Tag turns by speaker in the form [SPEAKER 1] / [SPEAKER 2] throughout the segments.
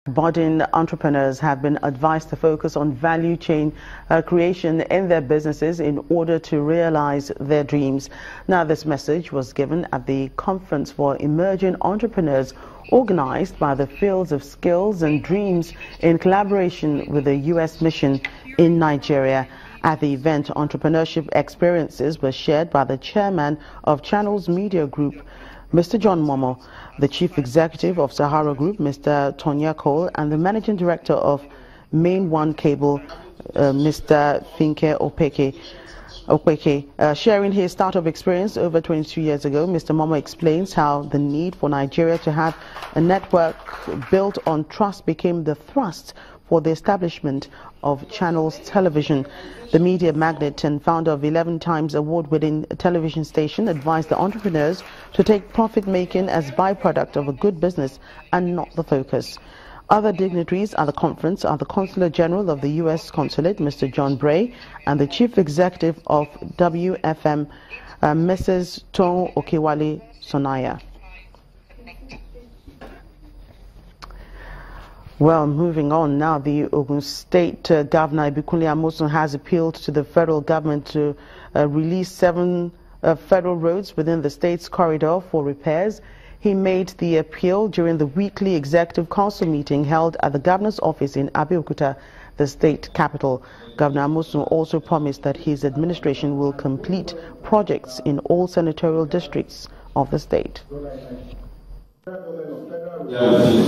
[SPEAKER 1] Budding entrepreneurs have been advised to focus on value chain creation in their businesses in order to realize their dreams. Now, this message was given at the Conference for Emerging Entrepreneurs organized by the Fields of Skills and Dreams in collaboration with the U.S. Mission in Nigeria. At the event, entrepreneurship experiences were shared by the chairman of Channels Media Group, Mr. John Momo, the chief executive of Sahara Group, Mr. Tonya Cole, and the managing director of Main One Cable, Mr. Finke Opeke. Sharing his startup experience over 22 years ago, Mr. Momo explains how the need for Nigeria to have a network built on trust became the thrust for the establishment of Channels Television. The media magnate and founder of 11 times award-winning television station advised the entrepreneurs to take profit-making as byproduct of a good business and not the focus. Other dignitaries at the conference are the Consular General of the U.S. Consulate, Mr. John Bray, and the Chief Executive of WFM, Mrs. Ton Okewale Sonaya. Well, moving on now, the Ogun State Governor Ibikunle Amosun has appealed to the federal government to release 7 federal roads within the state's corridor for repairs. He made the appeal during the weekly executive council meeting held at the governor's office in Abeokuta, the state capital. Governor Amosun also promised that his administration will complete projects in all senatorial districts of the state.
[SPEAKER 2] The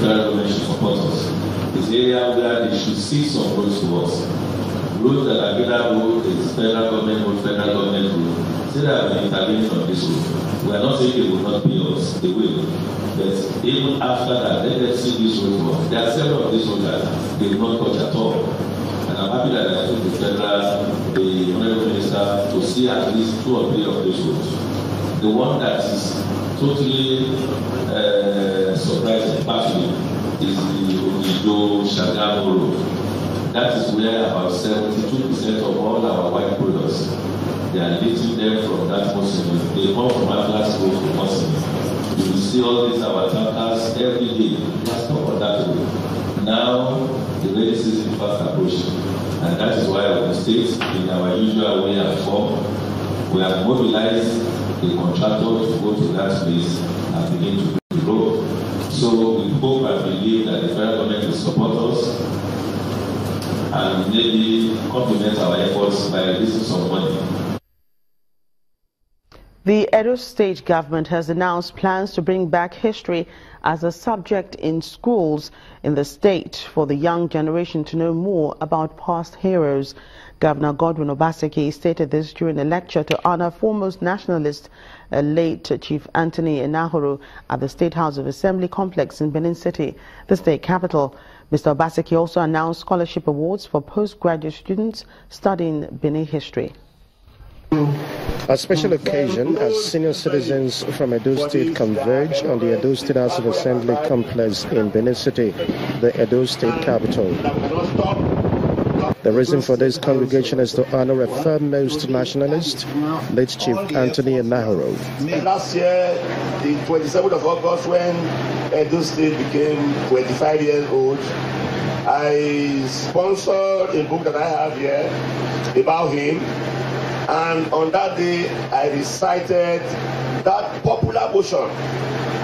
[SPEAKER 2] federal government should support us. It's the area where they should see some roads to us. Roads that are federal road is federal government road, federal government road. Say that we are intervening on this road. We are not saying they will not pay us, they will. But even after that, let them see this road to us. There are several of these roads that they will not touch at all. And I'm happy that I took the federal, the honorable minister, to see at least 2 or 3 of those roads. The one that is totally surprising, actually, is the Ogido Shagamu Road. That is where about 72% of all our white products, they are lifting them from that Muslim. They come from Atlas Road to Muslim. You will see all these our tankers every day. Let's talk on that road. Now, the rainy season is fast approaching. And that is why our state, in our usual way and form, we have mobilized the contractor to go to that place and begin to build the road. So we hope and believe that the federal government will support us and maybe complement our efforts by releasing some money.
[SPEAKER 1] The Edo State government has announced plans to bring back history as a subject in schools in the state for the young generation to know more about past heroes. Governor Godwin Obaseki stated this during a lecture to honor foremost nationalist, late Chief Anthony Enahoro at the State House of Assembly complex in Benin City, the state capital. Mr. Obaseki also announced scholarship awards for postgraduate students studying Benin history.
[SPEAKER 3] A special occasion as senior citizens from Edo State converge on the Edo State House of Assembly complex in Benin City, the Edo State capital. The reason for this congregation is to honor a foremost nationalist, late Chief Anthony Enahoro.
[SPEAKER 4] Last year, the 27th of August, when Edo State became 25 years old, I sponsored a book that I have here about him. And on that day, I recited that popular motion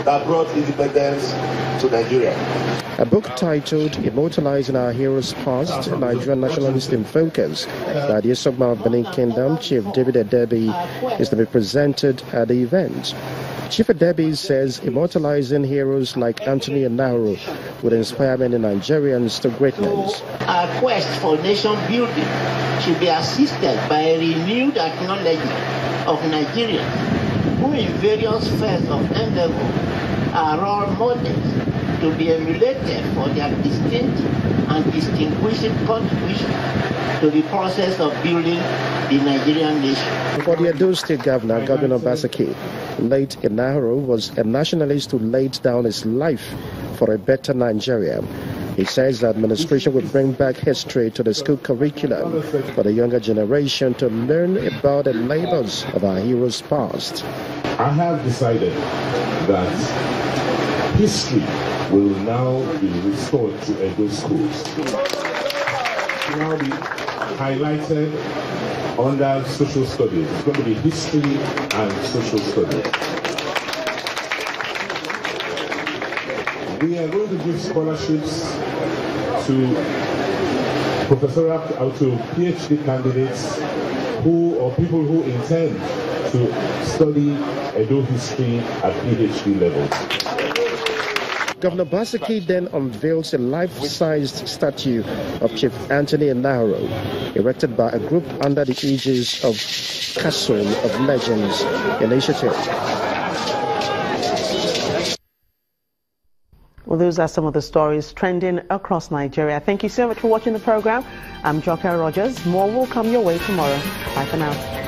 [SPEAKER 4] that brought independence to Nigeria.
[SPEAKER 3] A book titled Immortalizing Our Heroes Past, Nigerian Nationalist in Focus, by the Isogba of Benin Kingdom, Chief David Adebi, is to be presented at the event. Chief Adebi says immortalizing heroes like Anthony Enahoro would inspire many Nigerians to greatness.
[SPEAKER 5] Our quest for nation building should be assisted by a renewed acknowledgement of Nigerians who in various spheres of endeavor are role models to be emulated for their distinct and distinguishing contribution to the process of building the Nigerian nation.
[SPEAKER 3] For the Edo State Governor, Godwin Obaseki, late Enahoro was a nationalist who laid down his life for a better Nigeria. He says the administration will bring back history to the school curriculum for the younger generation to learn about the labors of our heroes past.
[SPEAKER 6] I have decided that history will now be restored to Edo schools. Now be highlighted under social studies. It's going to be history and social studies. We are going to give scholarships to professorial to PhD candidates or people who intend to study Edo history at PhD level.
[SPEAKER 3] Governor Obaseki then unveils a life-sized statue of Chief Anthony Enahoro, erected by a group under the aegis of Castle of Legends Initiative.
[SPEAKER 1] Well, those are some of the stories trending across Nigeria. Thank you so much for watching the program. I'm Joker Rogers. More will come your way tomorrow. Bye for now.